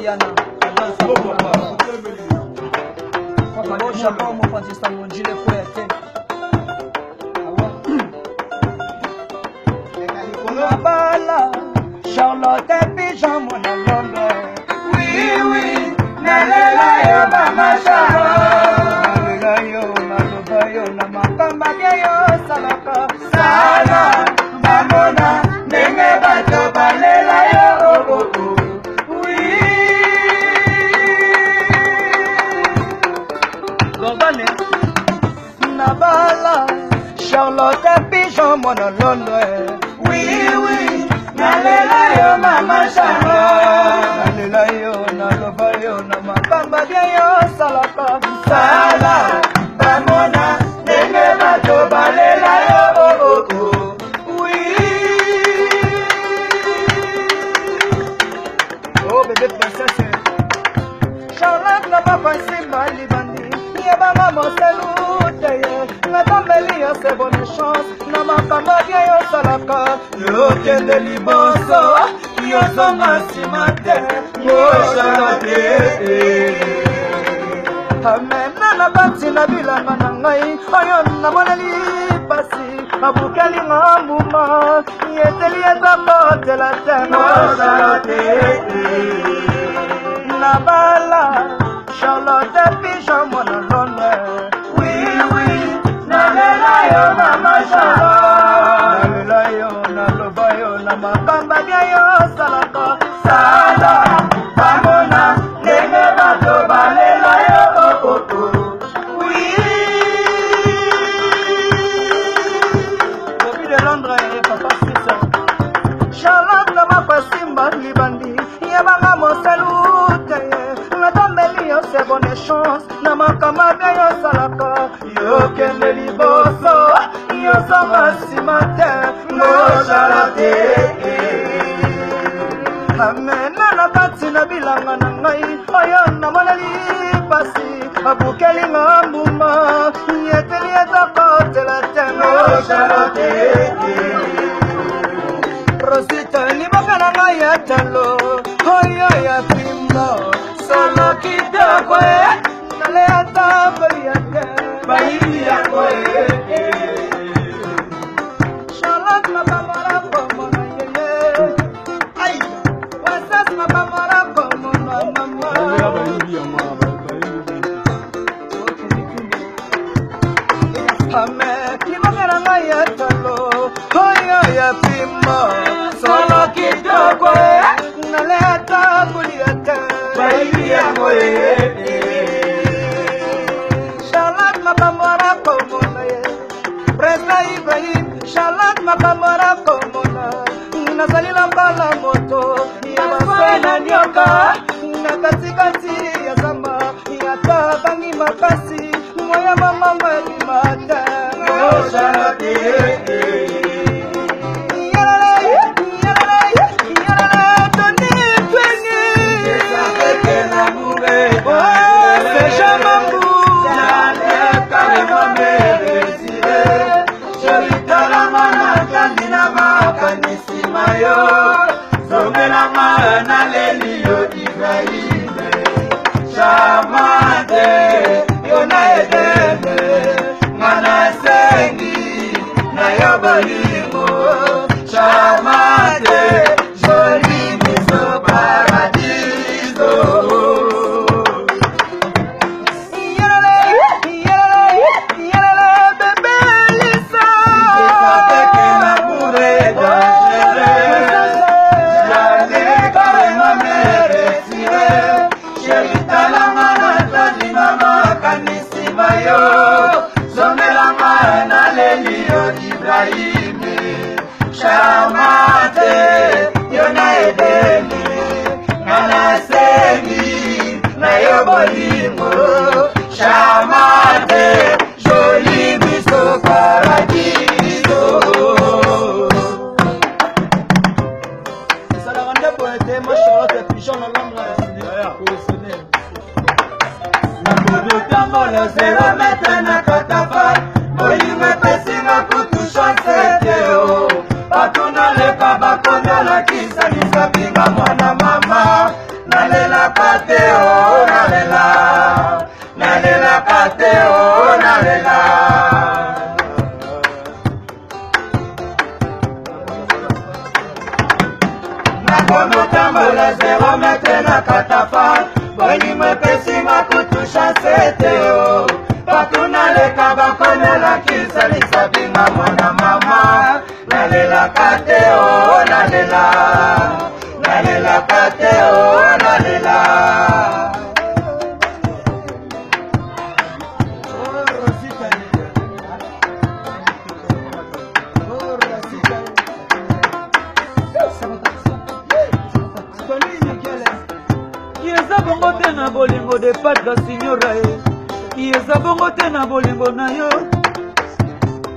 Diana. Bon chapeau, mon Francis Tamonji, le frère. Bala, Charlotte et Pigeon, mon alonde. Oui, oui, nalela yo mama Charlotte. Nalela yo, naloba yo, namakamba yo, salaka. Sala, bamona, ndenge bato balela yo, oh, oh, oh. Oui. Gordane, Nabala, Charlotte et Pigeon, mon alonde. Oui, oui, nalela yo mama Charlotte. Nalela yo, naloba yo, namakamba yo, salaka. Sala, bamona, ndenge bato balela yo, oh, oh, oh. Oui. Oh bébé princesse, Charlotte n'a pas pensé mal libandi. Yabama moselute ye, na tombeli yo c'est bonne chance. Na makamba yo salaka. Yo kende liboso, yo zonga simate, mo Charlotte. Amen na bati na bilanga na ngai, oyo na moneli pasi, abukeli ngambuma, yeteli etapotela temo Charlotte. Nabala, Charlotte Pigeon, mon alonde. Oui, oui, nalela yo mama Charlotte. Nalela yo, naloba yo, namakamba yo, salaka. Sala, bamona, ndenge bato balela yo, oh, oh, oh. Oui. Depuis de Londres, papa Suisse. Charlotte n'a pas simba libandi. Yabanga moselute ye, na tombeli yo c'est bonne chance. Na makamba yo salaka. Yo kende liboso, yo zonga simate, mo Charlotte. Amen na kati na bilanga na ngai, oyo na moneli pasi, abukeli ngambuma, yeteli etokotela temo Charlotte. Rosita liboka na ngai ya talo, oyo ya primo, solo kitoko nale atamboli ya te, Bayili yako Charlotte mabamara pomona yeye, ay, wasas mabamara pomona mama. Ame liboka na ngai ya talo, oyo ya primo, solo kitoko nale atamboli ya te, Bayili yako Charlotte mabamara pomona ye, Presta Ibrahim, Charlotte mabamara pomona, nazali na mbala moto, ya maswena nyoka, na katikati ya zamba, ya tabangi makasi, moya mama mweli mata, mo Charlotte. Zomelanga na leli yo Ibrahim, Chamade yo na Edene, ngana sengi na yo bolingo, Chamade joli miso paradiso. Zomelanga na leli yo Ibrahim, Chamate yo na Edene, ngana sengi na yo bolingo, Chamate joli miso paradiso. Salaranda poete, ma Charlotte Pigeon na Londres. Nakodutambola 0 metre na katafal, bolingo epesinga kutu chance teo, batuna leka bakomi alakisa lisapinga mwana mama, nalelaka te o nalela, nalelaka te o nalela. Nakomotambola 0 metre na katafa, bolimo epesinga kutu chance te o. Partout naleka bakomelakisa lisabinga mwana mama, nalelaka te o nalela, nalelaka te o nalela. Yeza bongo te na bolingo de patra signora e. Yeza bongo te na bolingo na yo.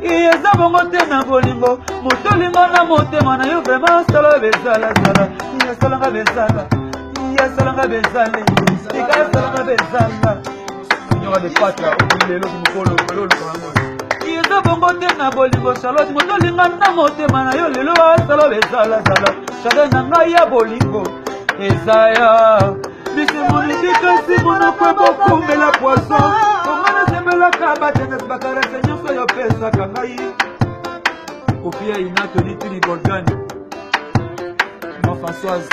Yeza bongo te na bolingo motolingo na motema na yo vraiment sala bezala sala. Yasalanga bezala. Yasalanga bezale. Yasalanga bezala. Signora de patra lelo mukolo lelo kango. Yeza bongo te na bolingo Charlotte motolinga na motema na yo lelo sala bezala sala. Chade na ngai ya bolingo. Ezaya Bisi monika si monokwe boku mela poisson Komana zembela kaba Tenes bakara senyo so yo pesa kangai Kopia inato litini Golden Ma Françoise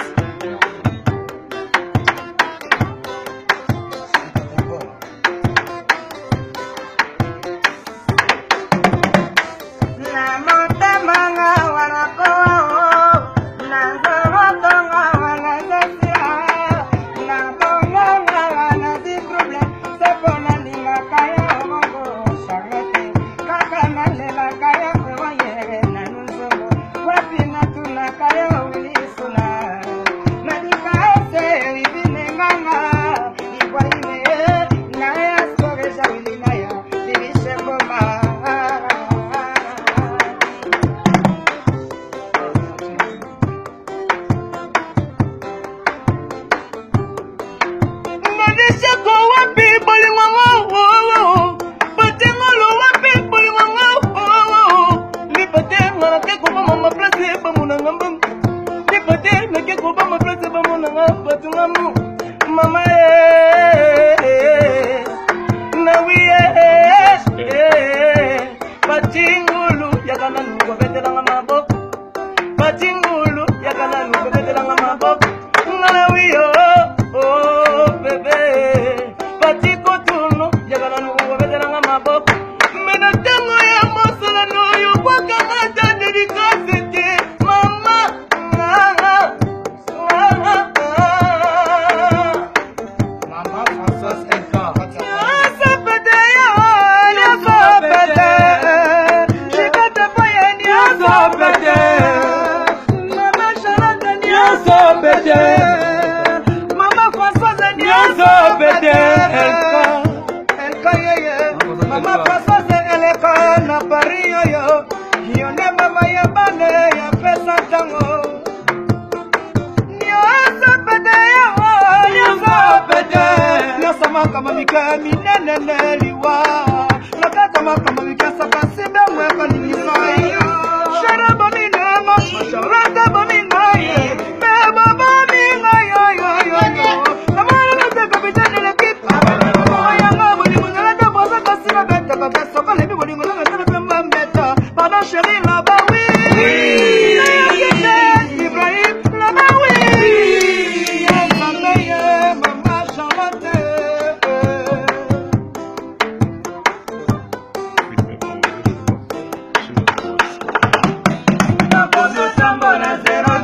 Nakomotambola 0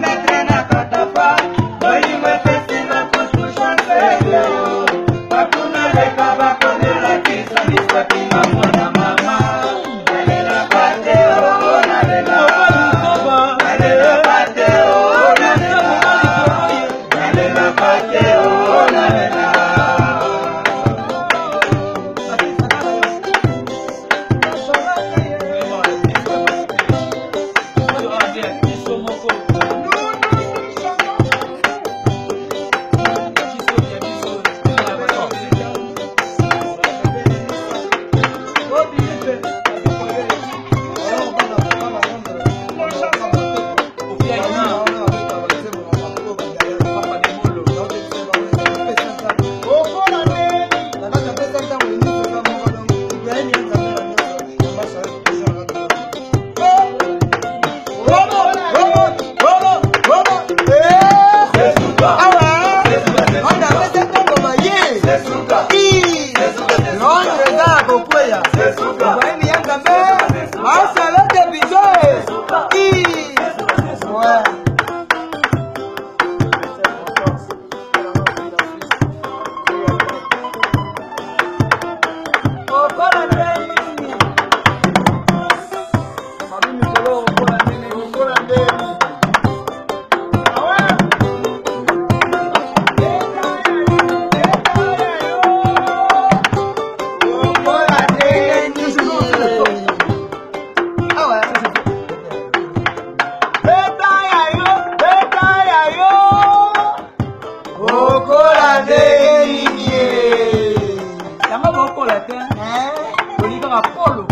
Apollo.